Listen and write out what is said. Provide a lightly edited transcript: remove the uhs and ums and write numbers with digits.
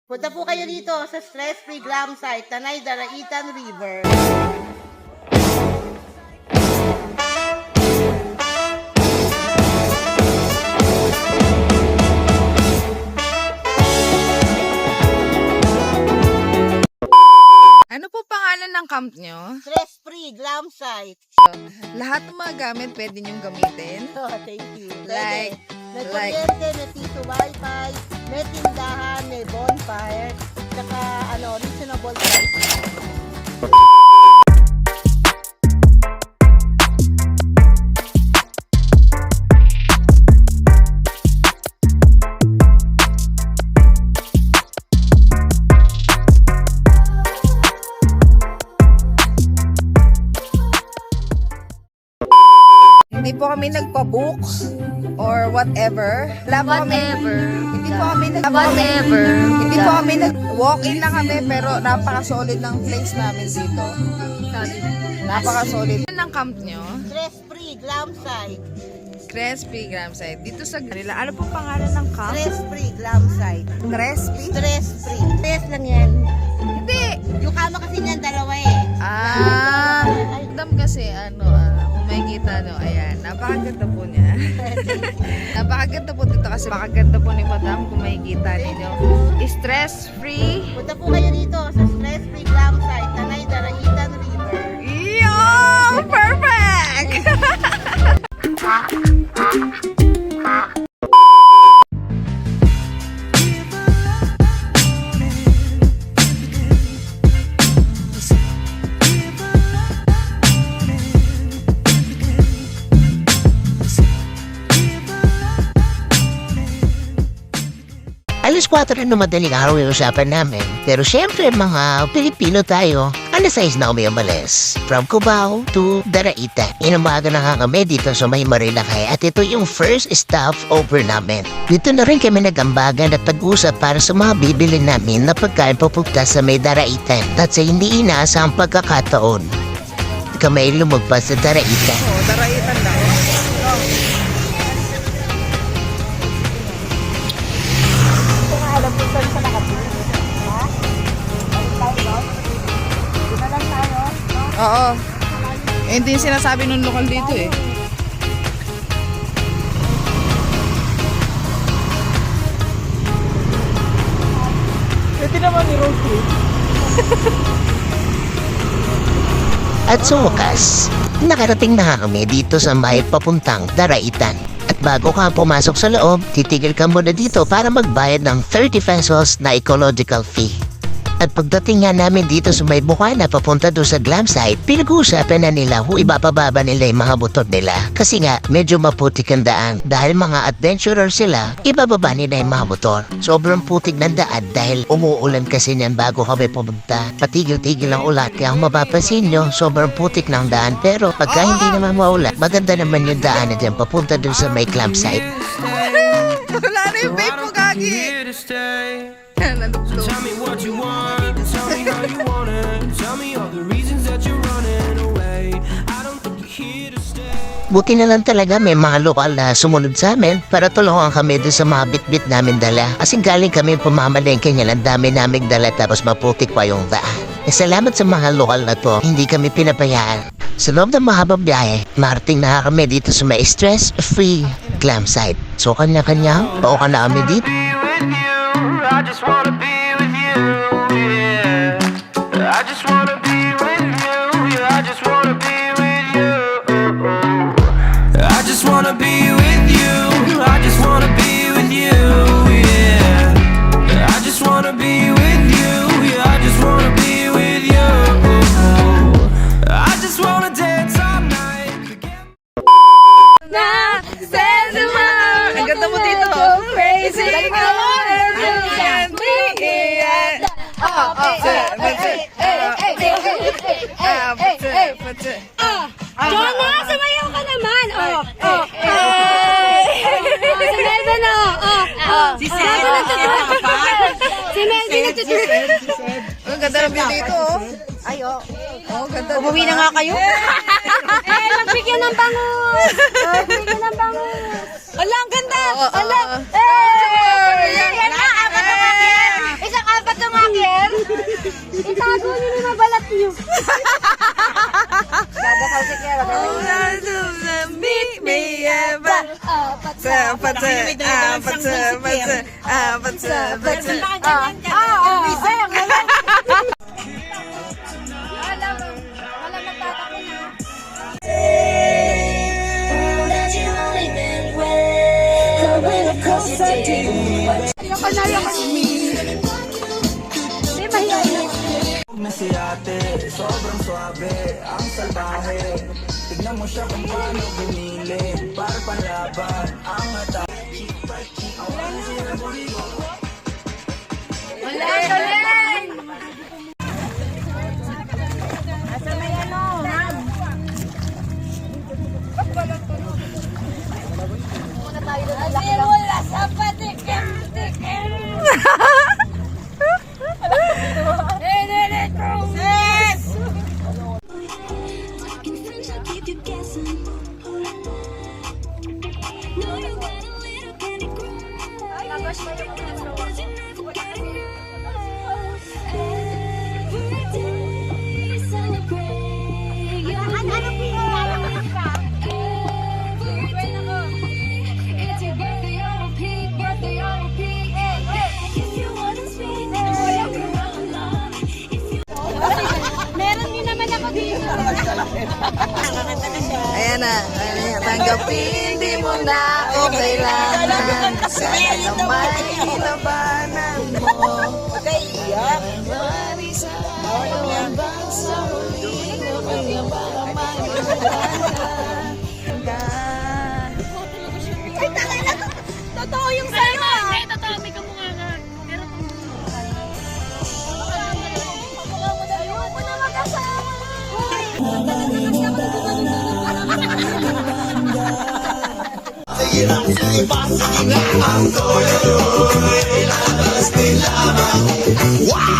Punta po kayo dito sa stress-free glam site, Tanay Daraitan River. Ano po pangalan ng camp nyo? Stress-free glam site. Lahat ng mga gamit pwede nyong gamitin. Oh, thank you. Like- May kuryente, may piso wifi, may tindahan, may bonfire, saka reasonable price. Hindi po kami nagpa-book or whatever. Wala po kami. Hindi po kami Hindi po kami walk-in na kami pero napaka-solid ng place namin dito. Napaka-solid. Ano ng camp nyo? Stress-free glam site. Crispy Gram Site. Dito sa Manila. Ano po pangalan ng camp? Stress-free glam site. Crispy? Stress-free. Stress lang yan. Hindi. Yung kama kasi niyan dalawa eh. Dam kasi kung makikita ayan, napakaganda po niya. Napakaganda po dito kasi napakaganda po ni Madam kung makikita ninyo. Stress-free. Punta po kayo dito sa stress-free glam site, Tanay Daraitan River. Yo! Perfect! Alas 4 na madaling araw yung usapan namin. Pero syempre mga Pilipino tayo, alas 6 na kami umalis. From Cubao to Daraitan. Inumaga na nga kami dito sa may Marilakay at ito yung first stop over namin. Dito na rin kami nagambagan at pag-usap para sa mga bibili namin na pagkain papunta sa may Daraitan. At sa hindi inaasang pagkakataon, kami lumagpas sa Daraitan. Daraitan lang. Oo. Hindi yung sinasabi nung lokal dito eh. Pwede naman ni road trip. At sa wakas, nakarating na kami dito sa may papuntang Daraitan. At bago ka pumasok sa loob, titigil ka muna dito para magbayad ng 30 pesos na ecological fee. At pagdating nga namin dito sa may bukana papunta doon sa glam site, pinag-uusapan na nila kung ibababa nila yung mga motor nila. Kasi nga, medyo maputik ang daan. Dahil mga adventurer sila, ibababa nila yung mga motor. Sobrang putik ng daan dahil umuulan kasi niyan bago kami pumunta. Patigil-tigil ang ulan. Kaya kung mapapansin nyo, sobrang putik ng daan. Pero pagka hindi naman maulan, maganda naman yung daan na dyan papunta doon sa may glam site. Wala na yung vape mo, Gagi! So tell me what you want, tell me how you want it, tell me all the reasons that you're running away. I don't think you're here to stay. Buti na lang talaga may mga lokal na sumunod sa amin para tulungan kami doon sa mga bitbit namin dala. Kasi galing kami pumamalengke niya lang dami naming dala tapos maputik pa yung daan. Salamat sa mga lokal na to, hindi kami pinapayaan. Sa loob ng mahabang biyahe, marating na kami dito sa may stress-free glam site. So kanya-kanya, pauka na kami dito. I just wanna be with you, yeah. I just wanna be with you, yeah. I just wanna be with you. I just wanna be with you. I just wanna be with you, yeah. I just wanna be with you, yeah. I just wanna be with you. I just wanna dance all night. Ang ganda mo dito. Crazy. Jonah, sumayaw ka naman. Si Melvin, Si Melvin nagtutuloy. Ang ganda ng view dito. Ay, oh. Ganda. Umuwi na nga kayo. Magbigyan ng bangus. Magbigyan ng bangus. Ala, ang ganda. Oo, oo. Ala. Ayan. Yan na, apat na pakyan. Isang apat Itago niyo na mabalat niyo. Meet me ever. Wala magtatako na. Ayoko na, ayoko na. Hindi, mahihayin. Na si ate, sobrang swabe, ang salbahe. Tignan mo siya kung paano binili, para panlaban ang mata. Wala sa patikim-tikim. Sis! Meron din naman ako dito. Ayan na, tanggapin, di mo na ako kailangan. Sana naman hinabanan mo. Mari sa hanggang sa huli na kaya para maniwala ka. Totoo yung sa'yo. Hindi, totoo. May kamukha nga. Pero ayoko na mag-asawa. Wow!